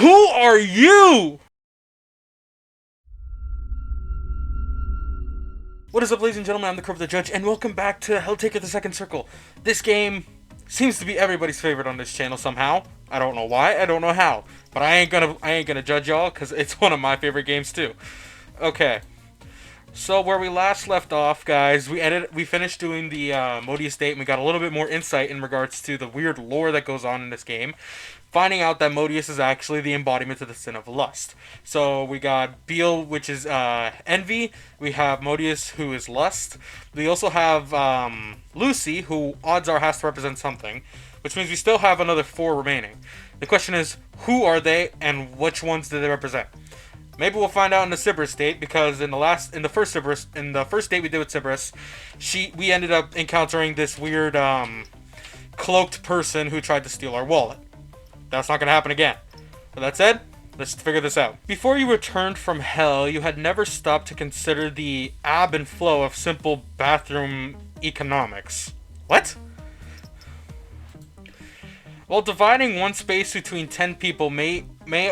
Who are you? What is up, ladies and gentlemen? I'm the Corrupted Judge, and welcome back to Helltaker the Second Circle. This game seems to be everybody's favorite on this channel somehow. I don't know why, I don't know how. But I ain't gonna judge y'all, because it's one of my favorite games too. Okay. So where we last left off, guys, we finished doing the Modi estate, and we got a little bit more insight in regards to the weird lore that goes on in this game, finding out that Modius is actually the embodiment of the sin of lust. So we got Beal, which is envy. We have Modius, who is lust. We also have Lucy, who odds are has to represent something, which means we still have another 4 remaining. The question is, who are they, and which ones do they represent? Maybe we'll find out in the Cerberus date, because in the first date we did with Cerberus, we ended up encountering this weird cloaked person who tried to steal our wallet. That's not going to happen again. With that said, let's figure this out. Before you returned from hell, you had never stopped to consider the ebb and flow of simple bathroom economics. What? While dividing one space between 10 people may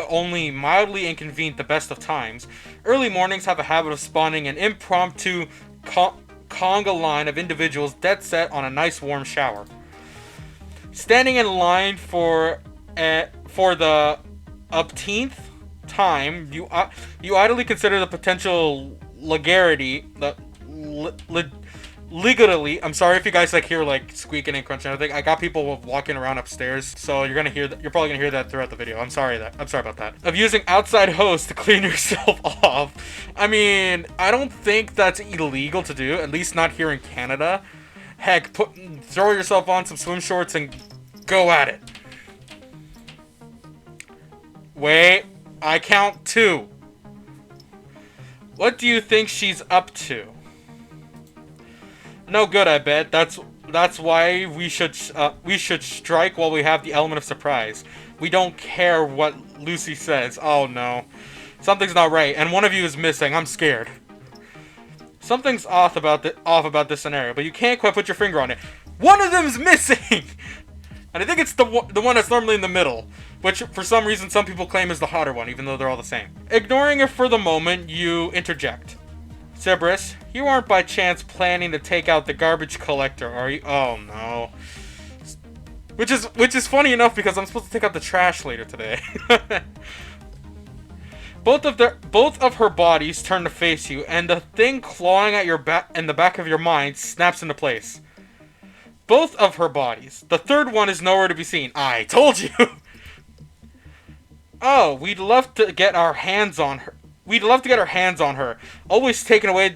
only mildly inconvene the best of times, early mornings have a habit of spawning an impromptu conga line of individuals dead set on a nice warm shower. Standing in line for the upteenth time, you idly consider the potential legally. I'm sorry if you guys hear squeaking and crunching. I think I got people walking around upstairs, so you're probably gonna hear that throughout the video. I'm sorry about that. Of using outside hosts to clean yourself off. I mean, I don't think that's illegal to do, at least not here in Canada. Heck, throw yourself on some swim shorts and go at it. Wait, I count 2. What do you think she's up to? No good, I bet. That's why we should strike while we have the element of surprise. We don't care what Lucy says. Oh no, something's not right, and one of you is missing. I'm scared. Something's off about this scenario, but you can't quite put your finger on it. One of them is missing, and I think it's the one that's normally in the middle, which for some reason some people claim is the hotter one, even though they're all the same. Ignoring it for the moment, you interject. Cerberus, you aren't by chance planning to take out the garbage collector, are you? Oh no. Which is funny enough, because I'm supposed to take out the trash later today. Both of her bodies turn to face you, and the thing clawing at your back in the back of your mind snaps into place. Both of her bodies. The third one is nowhere to be seen. I told you. Oh, we'd love to get our hands on her. Always taking away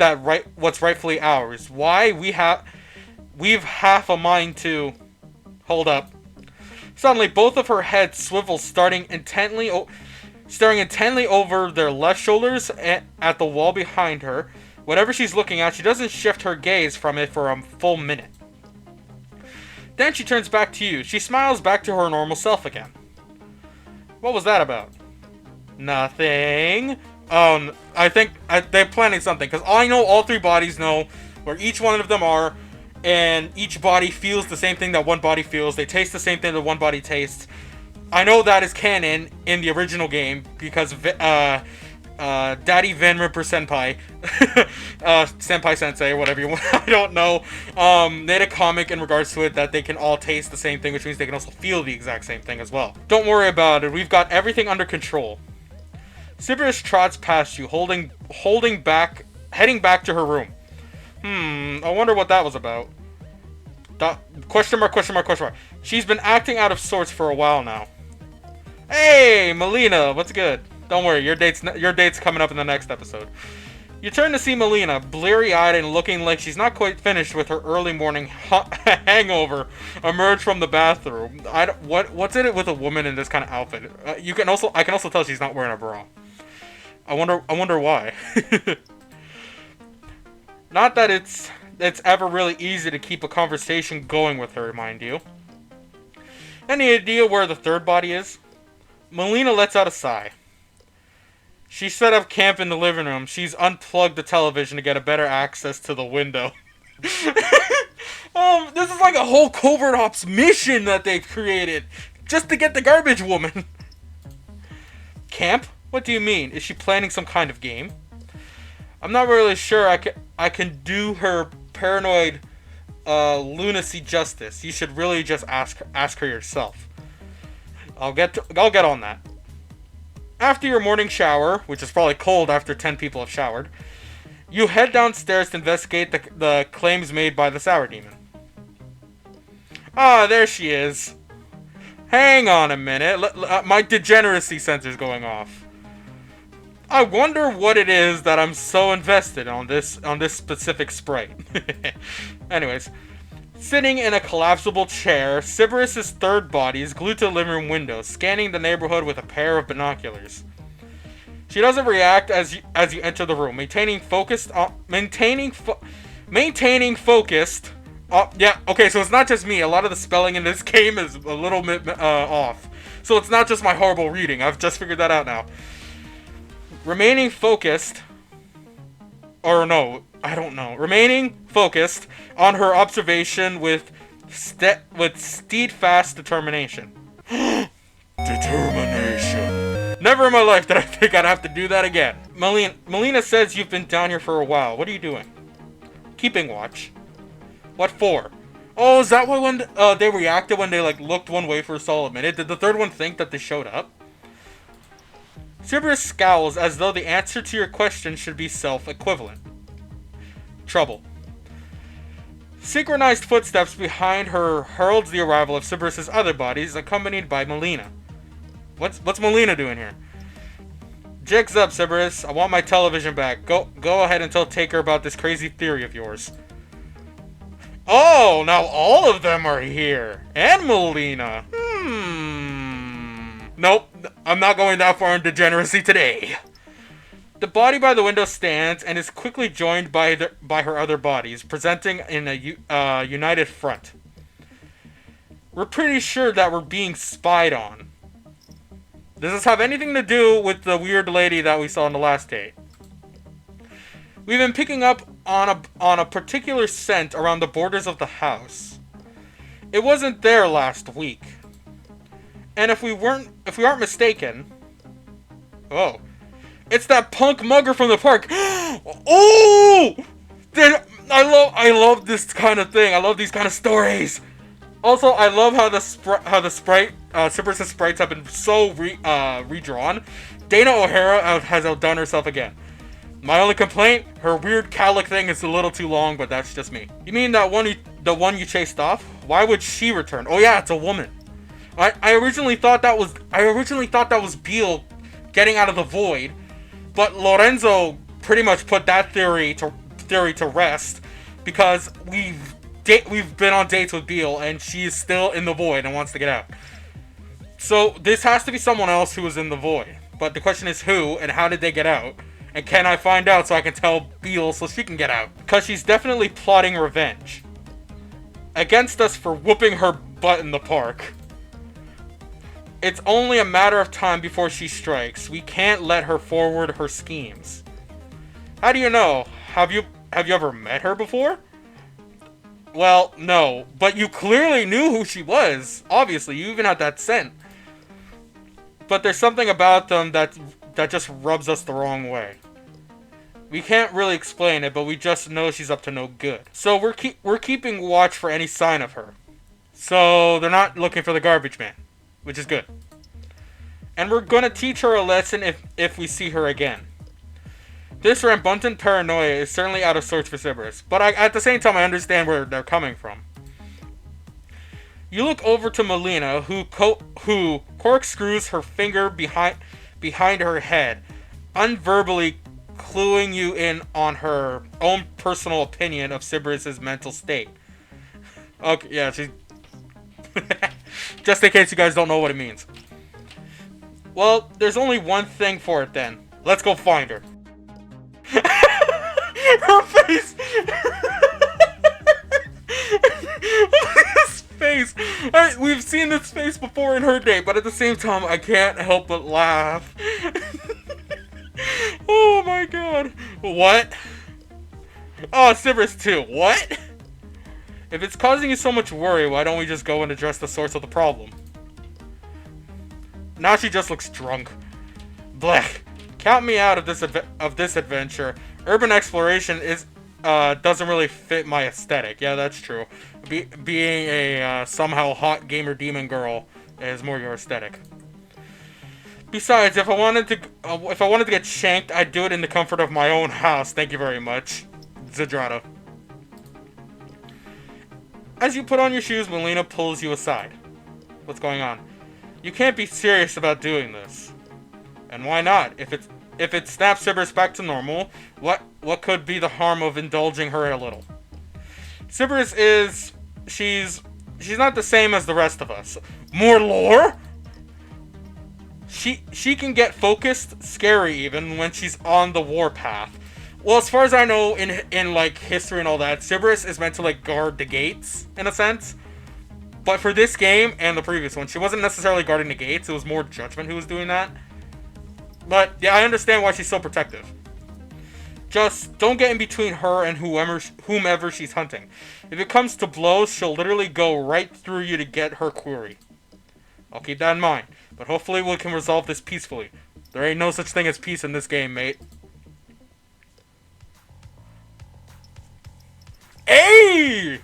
what's rightfully ours. Why? We've half a mind to... Hold up. Suddenly, both of her heads swivel, staring intently over their left shoulders at the wall behind her. Whatever she's looking at, she doesn't shift her gaze from it for a full minute. Then she turns back to you. She smiles back to her normal self again. What was that about? Nothing. I think they're planning something, because I know all 3 bodies know where each one of them are, and each body feels the same thing that one body feels. They taste the same thing that one body tastes. I know that is canon in the original game, because Daddy Van Ripper Senpai, Senpai Sensei, whatever you want, I don't know, made a comic in regards to it that they can all taste the same thing, which means they can also feel the exact same thing as well. Don't worry about it, we've got everything under control. Cerberus trots past you, heading back to her room. I wonder what that was about. Question mark. She's been acting out of sorts for a while now. Hey, Melina, what's good? Don't worry, your date's coming up in the next episode. You turn to see Melina, bleary-eyed and looking like she's not quite finished with her early morning hangover, emerge from the bathroom. What's in it with a woman in this kind of outfit? I can also tell she's not wearing a bra. I wonder why. Not that it's ever really easy to keep a conversation going with her, mind you. Any idea where the third body is? Melina lets out a sigh. She set up camp in the living room. She's unplugged the television to get a better access to the window. This is like a whole covert ops mission that they've created just to get the garbage woman. Camp? What do you mean? Is she planning some kind of game? I'm not really sure I can do her paranoid lunacy justice. You should really just ask her yourself. I'll get on that. After your morning shower, which is probably cold after 10 people have showered, you head downstairs to investigate the claims made by the Sour Demon. Ah, there she is. Hang on a minute. My degeneracy sensor's going off. I wonder what it is that I'm so invested on this specific sprite. Anyways, sitting in a collapsible chair, Cerberus' third body is glued to the living room window, scanning the neighborhood with a pair of binoculars. She doesn't react as you enter the room, maintaining focused. Yeah, okay, so it's not just me. A lot of the spelling in this game is a little bit off. So it's not just my horrible reading. I've just figured that out now. Remaining focused. Or no, I don't know. Remaining focused on her observation with steadfast determination. Determination. Never in my life did I think I'd have to do that again. Melina says you've been down here for a while. What are you doing? Keeping watch. What for? Oh, is that why when they reacted when they looked one way for a solid minute? Did the third one think that they showed up? Cerberus scowls as though the answer to your question should be self-equivalent. Trouble. Synchronized footsteps behind her heralds the arrival of Cerberus' other bodies, accompanied by Melina. What's Melina doing here? Jigs up, Cerberus. I want my television back. Go ahead and tell Taker about this crazy theory of yours. Oh, now all of them are here. And Melina. Nope, I'm not going that far in degeneracy today. The body by the window stands and is quickly joined by her other bodies, presenting in a united front. We're pretty sure that we're being spied on. Does this have anything to do with the weird lady that we saw in the last date? We've been picking up on a particular scent around the borders of the house. It wasn't there last week. And if we aren't mistaken, oh, it's that punk mugger from the park. Oh, I love this kind of thing. I love these kind of stories. Also, I love how the sprite, Cerberus' sprites have been so redrawn. Dana O'Hara has outdone herself again. My only complaint, her weird cowlick thing is a little too long, but that's just me. You mean the one you chased off? Why would she return? Oh yeah, it's a woman. I originally thought that was Beale getting out of the void, but Lorenzo pretty much put that theory to rest because we've been on dates with Beale and she's still in the void and wants to get out. So this has to be someone else who was in the void. But the question is who and how did they get out? And can I find out so I can tell Beale so she can get out? Because she's definitely plotting revenge against us for whooping her butt in the park. It's only a matter of time before she strikes. We can't let her forward her schemes. How do you know? Have you ever met her before? Well, no, but you clearly knew who she was. Obviously, you even had that scent. But there's something about them that just rubs us the wrong way. We can't really explain it, but we just know she's up to no good. So we're keeping watch for any sign of her. So they're not looking for the garbage man, which is good. And we're gonna teach her a lesson if we see her again. This rambunctious paranoia is certainly out of sorts for Cerberus, but at the same time I understand where they're coming from. You look over to Melina, who corkscrews her finger behind her head, unverbally cluing you in on her own personal opinion of Cerberus' mental state. Okay, yeah, she's... Just in case you guys don't know what it means. Well, there's only one thing for it then. Let's go find her. Her face! This face! We've seen this face before in her day, but at the same time, I can't help but laugh. Oh my god. What? Oh, Cerberus 2. What? If it's causing you so much worry, why don't we just go and address the source of the problem? Now she just looks drunk. Blech. Count me out of this adventure. Urban exploration doesn't really fit my aesthetic. Yeah, that's true. Being a somehow hot gamer demon girl is more your aesthetic. Besides, if I wanted to get shanked, I'd do it in the comfort of my own house. Thank you very much, Zadrata. As you put on your shoes, Melina pulls you aside. What's going on? You can't be serious about doing this. And why not? If it snaps Cerberus back to normal, what could be the harm of indulging her a little? Cerberus she's not the same as the rest of us. More lore? She can get focused, scary even, when she's on the warpath. Well, as far as I know, in like history and all that, Cerberus is meant to like guard the gates in a sense. But for this game and the previous one, she wasn't necessarily guarding the gates. It was more Judgment who was doing that. But yeah, I understand why she's so protective. Just don't get in between her and whomever she's hunting. If it comes to blows, she'll literally go right through you to get her query. I'll keep that in mind. But hopefully we can resolve this peacefully. There ain't no such thing as peace in this game, mate. Hey!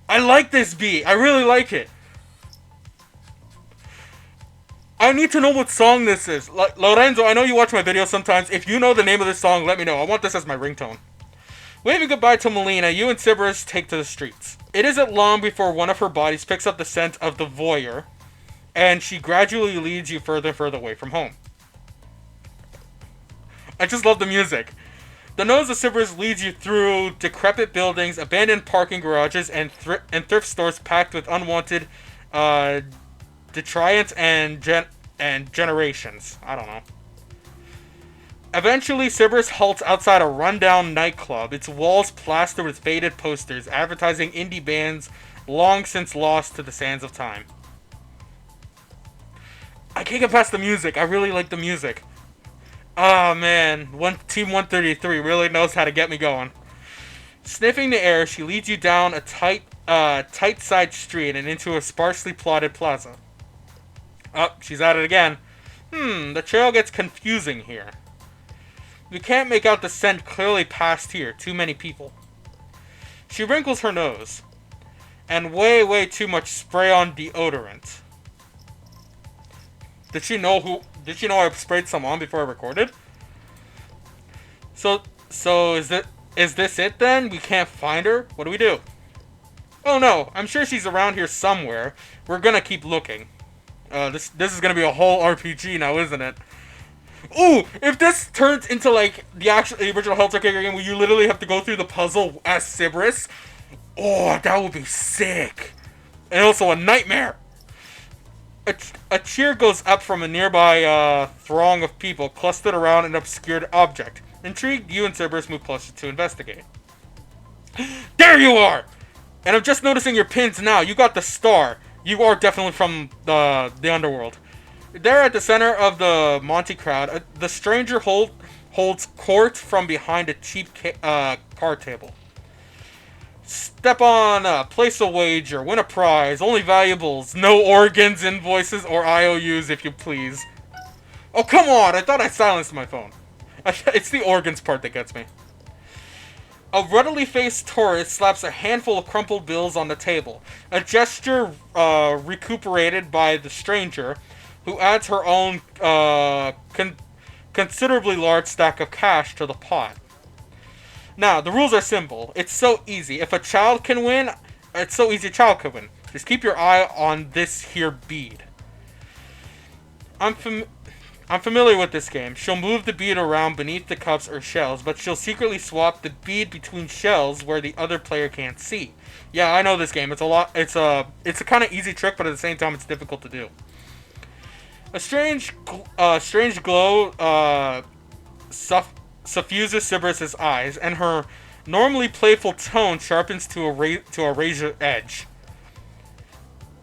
I like this beat. I really like it. I need to know what song this is. Lorenzo, I know you watch my videos sometimes. If you know the name of this song, let me know. I want this as my ringtone. Waving goodbye to Melina, you and Cerberus take to the streets. It isn't long before one of her bodies picks up the scent of the voyeur, and she gradually leads you further and further away from home. I just love the music. The nose of Cerberus leads you through decrepit buildings, abandoned parking garages, and thrift stores packed with unwanted detrients and generations. I don't know. Eventually, Cerberus halts outside a rundown nightclub, its walls plastered with faded posters advertising indie bands long since lost to the sands of time. I can't get past the music. I really like the music. Oh man, Team 133 really knows how to get me going. Sniffing the air, she leads you down a tight side street and into a sparsely plotted plaza. Oh, she's at it again. The trail gets confusing here. You can't make out the scent clearly past here. Too many people. She wrinkles her nose. And way too much spray-on deodorant. Did she know I sprayed some on before I recorded? So is this it then? We can't find her? What do we do? Oh no, I'm sure she's around here somewhere. We're gonna keep looking. This is gonna be a whole RPG now, isn't it? Ooh, if this turns into like the original Helltaker game where you literally have to go through the puzzle as Cerberus, oh, that would be sick. And also a nightmare. A cheer goes up from a nearby throng of people clustered around an obscured object. Intrigued, you and Cerberus move closer to investigate. There you are! And I'm just noticing your pins now. You got the star. You are definitely from the underworld. There at the center of the Monty crowd, the stranger holds court from behind a cheap card table. Step on, place a wager, win a prize, only valuables, no organs, invoices, or IOUs if you please. Oh, come on, I thought I silenced my phone. It's the organs part that gets me. A ruddily faced tourist slaps a handful of crumpled bills on the table, a gesture recuperated by the stranger, who adds her own considerably large stack of cash to the pot. Now, the rules are simple. It's so easy. If a child can win, it's so easy a child can win. Just keep your eye on this here bead. I'm familiar with this game. She'll move the bead around beneath the cups or shells, but she'll secretly swap the bead between shells where the other player can't see. Yeah, I know this game. It's a kind of easy trick, but at the same time, it's difficult to do. A strange glow suffuses Cerberus' eyes, and her normally playful tone sharpens to a razor edge.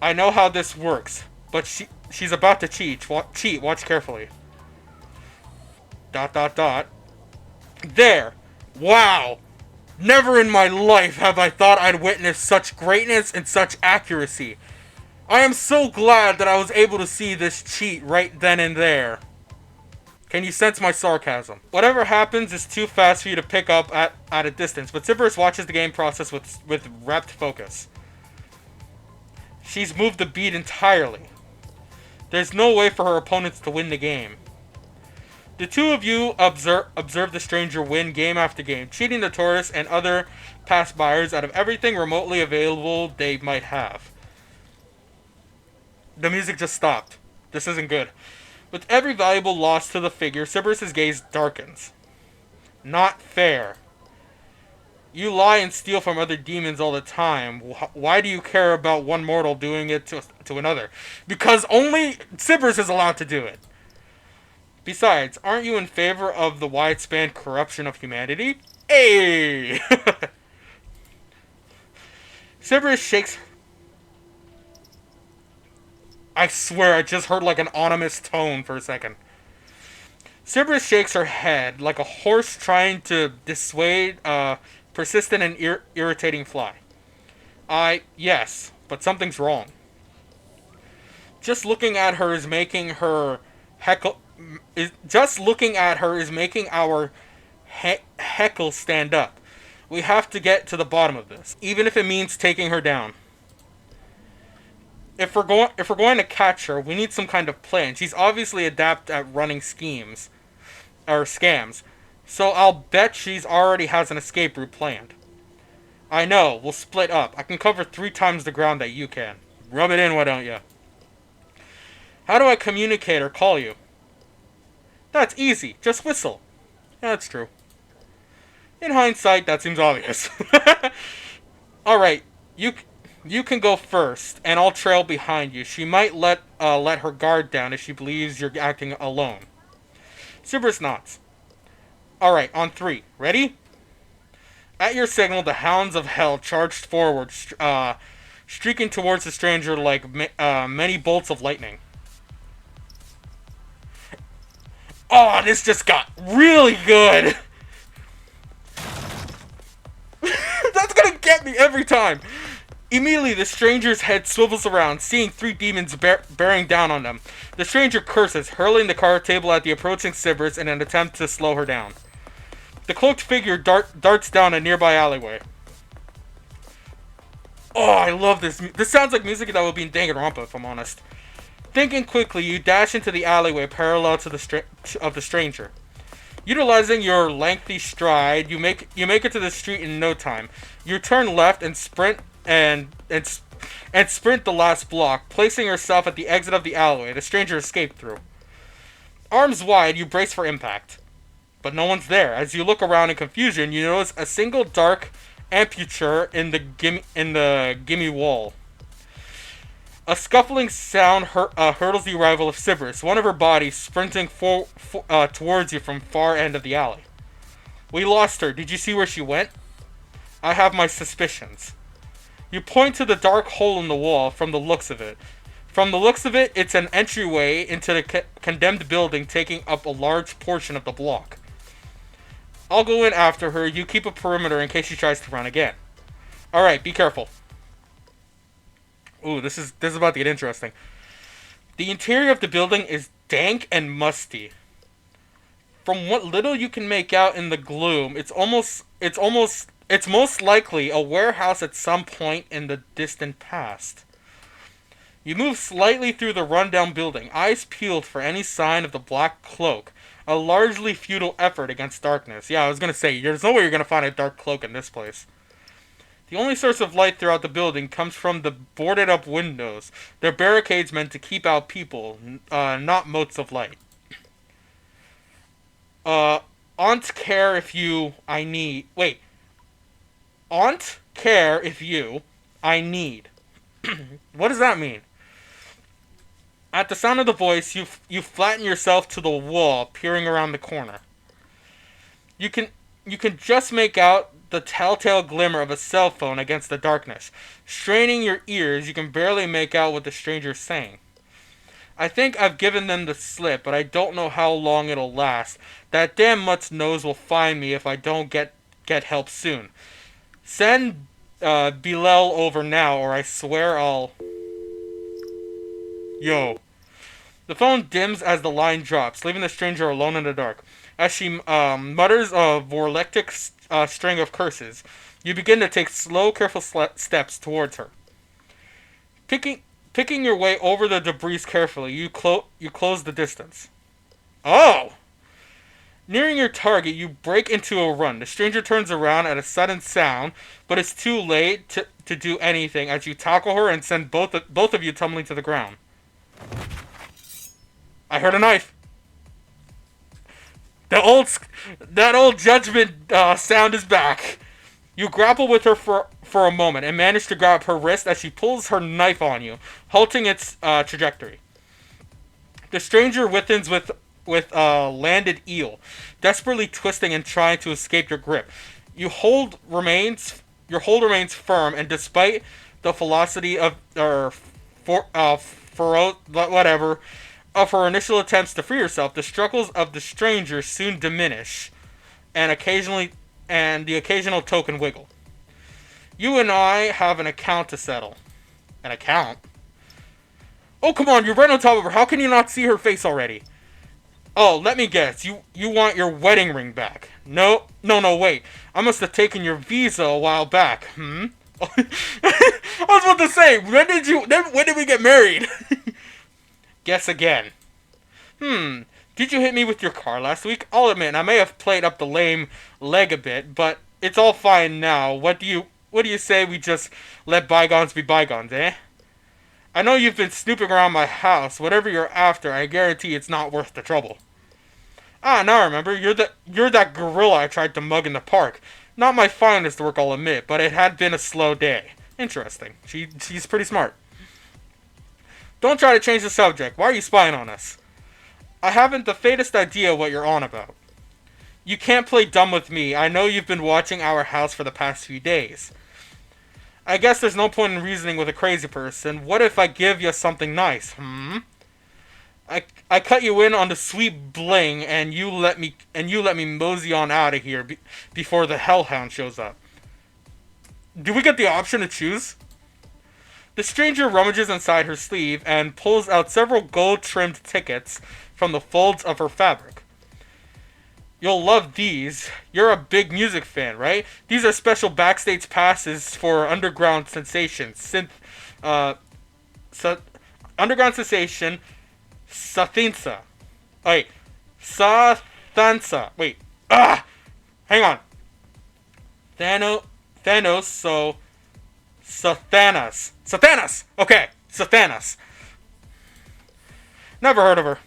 I know how this works, but she's about to cheat. Watch carefully. ... There! Wow! Never in my life have I thought I'd witness such greatness and such accuracy. I am so glad that I was able to see this cheat right then and there. Can you sense my sarcasm? Whatever happens is too fast for you to pick up at a distance, but Cerberus watches the game process with rapt focus. She's moved the beat entirely. There's no way for her opponents to win the game. The two of you observe the stranger win game after game, cheating the tourists and other passbyers out of everything remotely available they might have. The music just stopped. This isn't good. With every valuable loss to the figure, Cerberus' gaze darkens. Not fair. You lie and steal from other demons all the time. Why do you care about one mortal doing it to another? Because only Cerberus is allowed to do it. Besides, aren't you in favor of the widespan corruption of humanity? Hey! Cerberus shakes... I swear, I just heard like an ominous tone for a second. Cerberus shakes her head like a horse trying to dissuade a persistent and irritating fly. Yes, but something's wrong. Just looking at her is making her heckle... Just looking at her is making our heckle stand up. We have to get to the bottom of this, even if it means taking her down. If we're going to catch her, we need some kind of plan. She's obviously adept at running schemes or scams, so I'll bet she's already has an escape route planned. I know. We'll split up. I can cover 3 times the ground that you can. Rub it in, why don't you? How do I communicate or call you? That's easy. Just whistle. Yeah, that's true. In hindsight, that seems obvious. Alright, you can go first, and I'll trail behind you. She might let her guard down if she believes you're acting alone. Cerberus nods. Alright, on 3. Ready? At your signal, the hounds of hell charged forward, streaking towards the stranger like many bolts of lightning. Oh, this just got really good! That's gonna get me every time! Immediately, the stranger's head swivels around, seeing 3 demons bearing down on them. The stranger curses, hurling the card table at the approaching Cerberus in an attempt to slow her down. The cloaked figure darts down a nearby alleyway. Oh, I love this. This sounds like music that would be in Danganronpa, if I'm honest. Thinking quickly, you dash into the alleyway parallel to the stranger. Utilizing your lengthy stride, you make it to the street in no time. You turn left and sprint and sprint the last block, placing yourself at the exit of the alleyway the stranger escaped through. Arms wide, you brace for impact. But no one's there. As you look around in confusion, you notice a single dark aperture in the gimme wall. A scuffling sound hurdles the arrival of Cerberus, one of her bodies sprinting towards you from far end of the alley. We lost her. Did you see where she went? I have my suspicions. You point to the dark hole in the wall from the looks of it. From the looks of it, it's an entryway into the condemned building taking up a large portion of the block. I'll go in after her. You keep a perimeter in case she tries to run again. Alright, be careful. Ooh, this is about to get interesting. The interior of the building is dank and musty. From what little you can make out in the gloom, it's most likely a warehouse at some point in the distant past. You move slightly through the rundown building, eyes peeled for any sign of the black cloak, a largely futile effort against darkness. Yeah, I was gonna say, there's no way you're gonna find a dark cloak in this place. The only source of light throughout the building comes from the boarded-up windows. They're barricades meant to keep out people, not motes of light. Aunt care if you... I need... Wait. Aunt care if you... I need. What does that mean? At the sound of the voice, you flatten yourself to the wall, peering around the corner. You can just make out the telltale glimmer of a cell phone against the darkness. Straining your ears, you can barely make out what the stranger's saying. I think I've given them the slip, but I don't know how long it'll last. That damn mutt's nose will find me if I don't get help soon. Send Bilal over now, or I swear I'll... Yo. The phone dims as the line drops, leaving the stranger alone in the dark. As she mutters a vorlectic string of curses, you begin to take slow, careful steps towards her. Picking your way over the debris carefully, you close the distance. Oh! Nearing your target, you break into a run. The stranger turns around at a sudden sound, but it's too late to do anything as you tackle her and send both of you tumbling to the ground. I heard a knife. That old judgment sound is back. You grapple with her for a moment and manage to grab her wrist as she pulls her knife on you, halting its trajectory. The stranger withens with a landed eel, desperately twisting and trying to escape your grip. Your hold remains firm, and despite the velocity of her initial attempts to free herself, the struggles of the stranger soon diminish, and the occasional token wiggle. You and I have an account to settle. An account? Oh, come on, you're right on top of her. How can you not see her face already? Oh, let me guess. You want your wedding ring back. No, wait. I must have taken your visa a while back. I was about to say, when did we get married? Guess again. Did you hit me with your car last week? I'll admit, I may have played up the lame leg a bit, but it's all fine now. What do you say we just let bygones be bygones, eh? I know you've been snooping around my house. Whatever you're after, I guarantee it's not worth the trouble. Ah, now I remember. You're that gorilla I tried to mug in the park. Not my finest work, I'll admit, but it had been a slow day. Interesting. She's pretty smart. Don't try to change the subject. Why are you spying on us? I haven't the faintest idea what you're on about. You can't play dumb with me. I know you've been watching our house for the past few days. I guess there's no point in reasoning with a crazy person. What if I give you something nice? I cut you in on the sweet bling, and you let me mosey on out of here before the hellhound shows up. Do we get the option to choose? The stranger rummages inside her sleeve and pulls out several gold-trimmed tickets from the folds of her fabric. You'll love these. You're a big music fan, right? These are special backstage passes for underground sensation, underground sensation, Sathinsa. Wait, Sathansa. Wait, hang on. Thanos, so Sathanas. Sathanas! Okay, Sathanas. Never heard of her.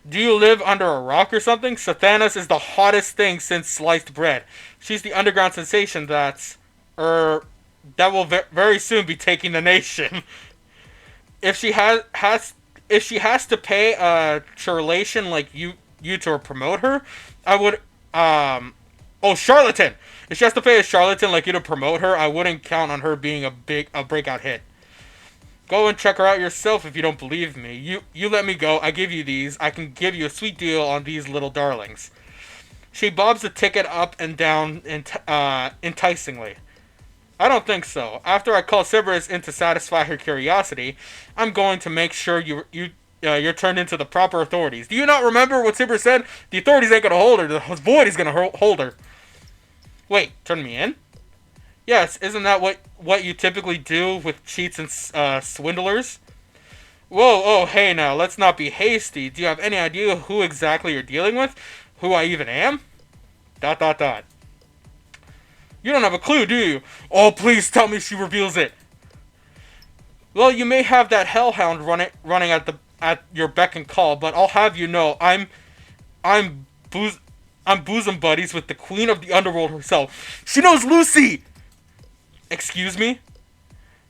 Do you live under a rock or something? Sathanas is the hottest thing since sliced bread. She's the underground sensation that will very soon be taking the nation. If she has to pay a charlatan like you to promote her, I would charlatan. If she has to pay a charlatan like you to promote her, I wouldn't count on her being a breakout hit. Go and check her out yourself if you don't believe me. You let me go. I give you these. I can give you a sweet deal on these little darlings. She bobs the ticket up and down enticingly. I don't think so. After I call Cerberus in to satisfy her curiosity, I'm going to make sure you're turned into the proper authorities. Do you not remember what Cerberus said? The authorities ain't gonna hold her. The void is gonna hold her. Wait, turn me in? Yes, isn't that what you typically do with cheats and swindlers? Whoa, oh, hey now, let's not be hasty. Do you have any idea who exactly you're dealing with? Who I even am? ... You don't have a clue, do you? Oh, please tell me she reveals it. Well, you may have that hellhound running at your beck and call, but I'll have you know, I'm bosom buddies with the queen of the underworld herself. She knows Lucy! Excuse me?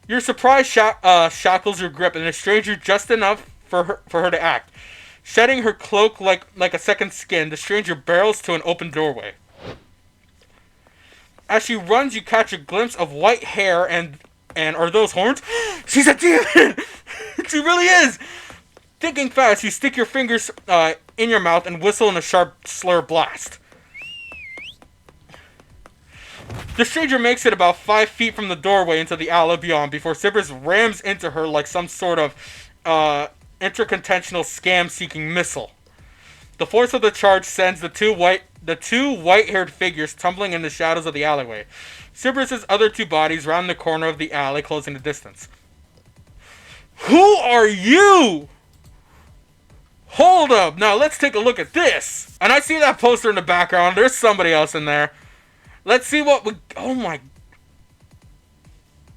Your surprise shackles your grip, and a stranger just enough for her to act. Shedding her cloak like a second skin, the stranger barrels to an open doorway. As she runs, you catch a glimpse of white hair and are those horns? She's a demon! She really is! Thinking fast, you stick your fingers in your mouth and whistle in a sharp slur blast. The stranger makes it about 5 feet from the doorway into the alley beyond before Cerberus rams into her like some sort of uh, intercontinental scam-seeking missile. The force of the charge sends the two white-haired figures tumbling in the shadows of the alleyway. Cerberus' other two bodies round the corner of the alley, closing the distance. Who are you? Hold up, now let's take a look at this. And I see that poster in the background. There's somebody else in there. Let's see what we... Oh my...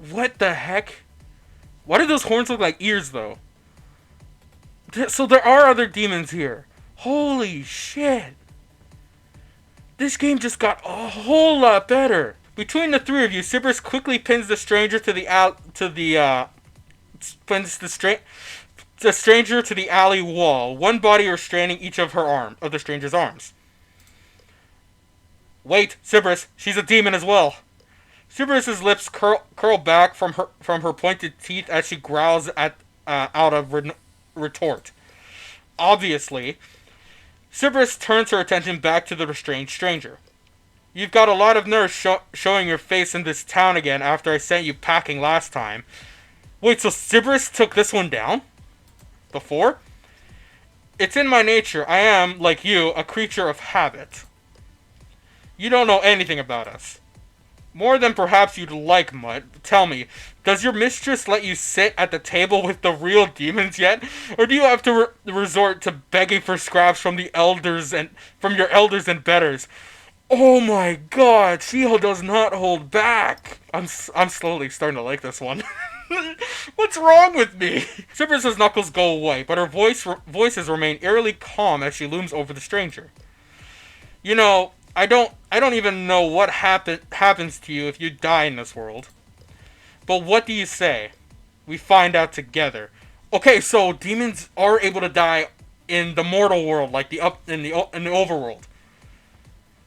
What the heck? Why do those horns look like ears, though? So there are other demons here. Holy shit. This game just got a whole lot better. Between the three of you, Cerberus quickly pins the stranger to the stranger to the alley wall, one body restraining each of the stranger's arms. Wait, Cerberus, she's a demon as well. Cerberus's lips curl back from her pointed teeth as she growls out of retort. Obviously, Cerberus turns her attention back to the restrained stranger. You've got a lot of nerve showing your face in this town again after I sent you packing last time. Wait, so Cerberus took this one down? Before? It's in my nature. I am, like you, a creature of habit. You don't know anything about us. More than perhaps you'd like, Mutt. Tell me, does your mistress let you sit at the table with the real demons yet? Or do you have to resort to begging for scraps from the elders and from your elders and betters? Oh my god, She-Hulk does not hold back. I'm slowly starting to like this one. What's wrong with me? Cerberus' knuckles go white, but her voices remain eerily calm as she looms over the stranger. You know, I don't even know what happens to you if you die in this world. But what do you say? We find out together. Okay, so demons are able to die in the mortal world, like in the overworld.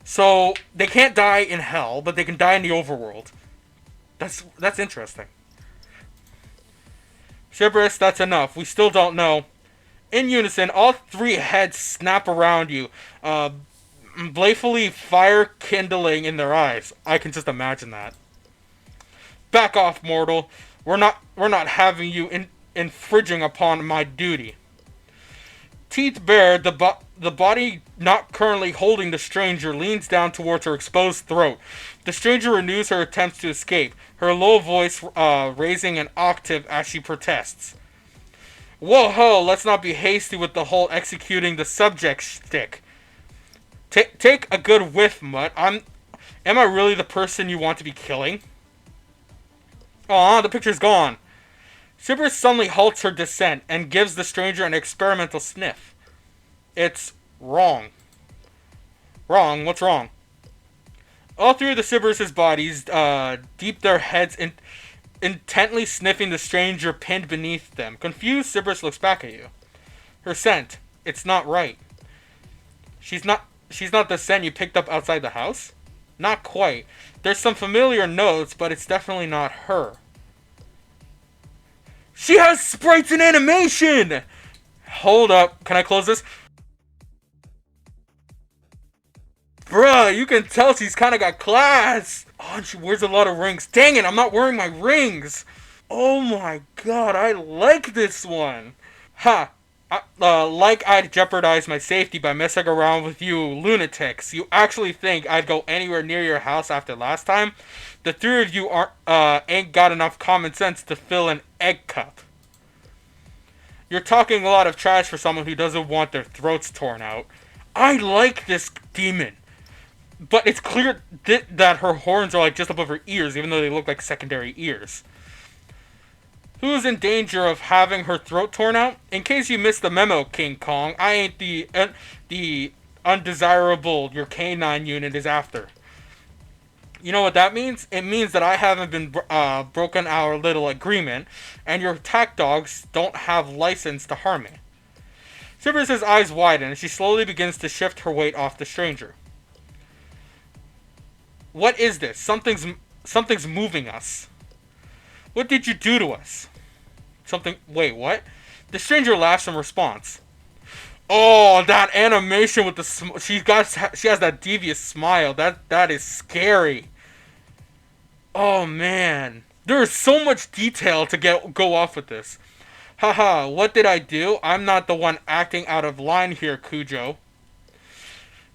So they can't die in hell, but they can die in the overworld. That's interesting. Cerberus, that's enough. We still don't know. In unison, all three heads snap around you, playfully fire kindling in their eyes. I can just imagine that. Back off, mortal. We're not having you infringing upon my duty. Teeth bared, the body not currently holding the stranger leans down towards her exposed throat. The stranger renews her attempts to escape, her low voice raising an octave as she protests. Whoa-ho, let's not be hasty with the whole executing the subject shtick. Take a good whiff, Mutt. Am I really the person you want to be killing? Aw, the picture's gone. Cerberus suddenly halts her descent and gives the stranger an experimental sniff. It's wrong. Wrong? What's wrong? All three of the Cerberus' bodies deep their heads intently sniffing the stranger pinned beneath them. Confused, Cerberus looks back at you. Her scent. It's not right. She's not the scent you picked up outside the house? Not quite. There's some familiar notes, but it's definitely not her. She has sprites and animation! Hold up. Can I close this? Bruh, you can tell she's kind of got class. Oh, and she wears a lot of rings. Dang it, I'm not wearing my rings. Oh my god, I like this one. Ha. Like I'd jeopardize my safety by messing around with you lunatics. You actually think I'd go anywhere near your house after last time? The three of you ain't got enough common sense to fill an egg cup. You're talking a lot of trash for someone who doesn't want their throats torn out. I like this demon. But it's clear that her horns are like just above her ears, even though they look like secondary ears. Who's in danger of having her throat torn out? In case you missed the memo, King Kong, I ain't the undesirable your canine unit is after. You know what that means? It means that I haven't been broken our little agreement, and your attack dogs don't have license to harm me. Cerberus' eyes widen, and she slowly begins to shift her weight off the stranger. What is this? Something's moving us. What did you do to us? Wait, what? The stranger laughs in response. Oh, that animation with the she has that devious smile. That is scary. Oh man, there is so much detail to go off with this. Haha, what did I do? I'm not the one acting out of line here, Cujo.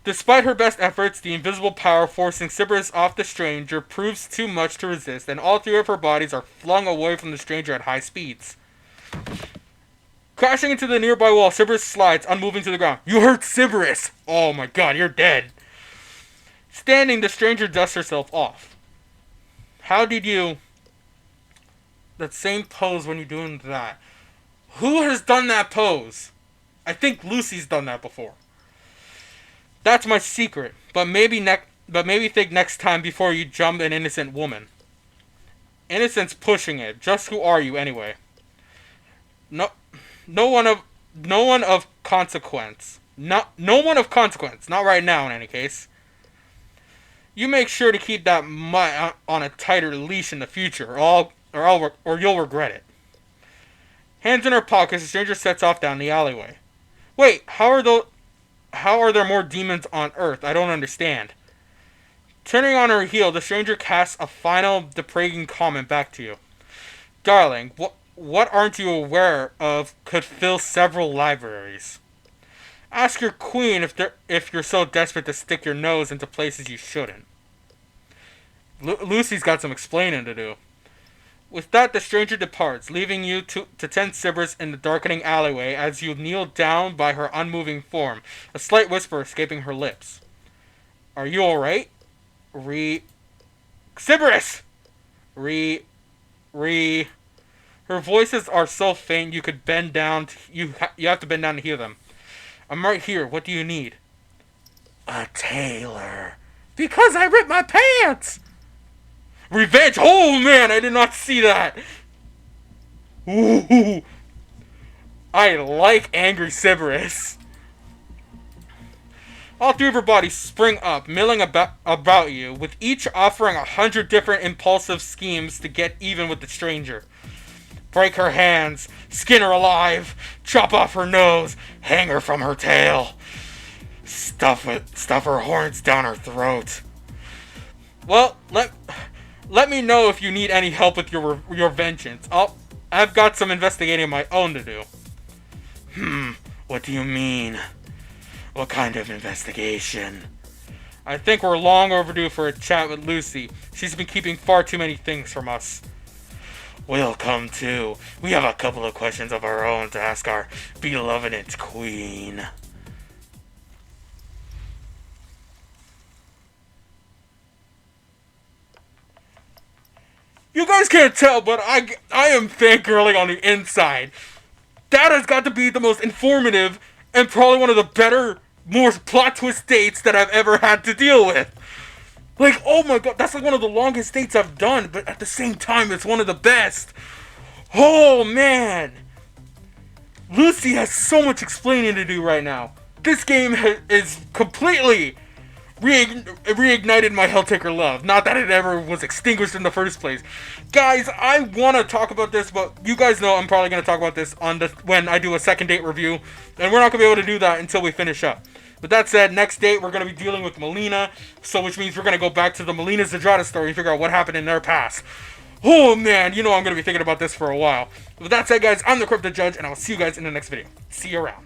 Despite her best efforts, the invisible power forcing Cerberus off the stranger proves too much to resist, and all three of her bodies are flung away from the stranger at high speeds. Crashing into the nearby wall, Cerberus slides, unmoving to the ground. You hurt Cerberus! Oh my god, you're dead. Standing, the stranger dusts herself off. How did you... That same pose when you're doing that. Who has done that pose? I think Lucy's done that before. That's my secret, but maybe think next time before you jump an innocent woman. Innocent's pushing it. Just who are you anyway? No one of consequence. No one of consequence. Not right now, in any case. You make sure to keep that mutt on a tighter leash in the future, or you'll regret it. Hands in her pockets, the stranger sets off down the alleyway. Wait, how are there more demons on Earth? I don't understand. Turning on her heel, the stranger casts a final depraving comment back to you. Darling, what aren't you aware of could fill several libraries? Ask your queen if you're so desperate to stick your nose into places you shouldn't. Lucy's got some explaining to do. With that, the stranger departs, leaving you to tend Cerberus in the darkening alleyway as you kneel down by her unmoving form, a slight whisper escaping her lips. Are you alright? Cerberus! Her voices are so faint you could bend down. You have to bend down to hear them. I'm right here. What do you need? A tailor. Because I ripped my pants! Revenge! Oh man, I did not see that! Ooh. I like angry Cerberus. All three of her bodies spring up, milling about you, with each offering 100 different impulsive schemes to get even with the stranger. Break her hands, skin her alive, chop off her nose, hang her from her tail, stuff her horns down her throat. Well, let me know if you need any help with your vengeance. I've got some investigating of my own to do. What do you mean? What kind of investigation? I think we're long overdue for a chat with Lucy. She's been keeping far too many things from us. We'll come too. We have a couple of questions of our own to ask our beloved queen. You guys can't tell, but I am fangirling on the inside. That has got to be the most informative and probably one of the better, more plot twist dates that I've ever had to deal with. Like, oh my god, that's like one of the longest dates I've done, but at the same time, it's one of the best. Oh man. Lucy has so much explaining to do right now. This game is completely reignited my Helltaker love. Not that it ever was extinguished in the first place. Guys, I want to talk about this, but you guys know I'm probably going to talk about this when I do a second date review, and we're not going to be able to do that until we finish up. With that said, next date we're going to be dealing with Melina, which means we're going to go back to the Melina Zadrada story and figure out what happened in their past. Oh man, you know I'm going to be thinking about this for a while. With that said, guys, I'm the Korrupted Judge, and I'll see you guys in the next video. See you around.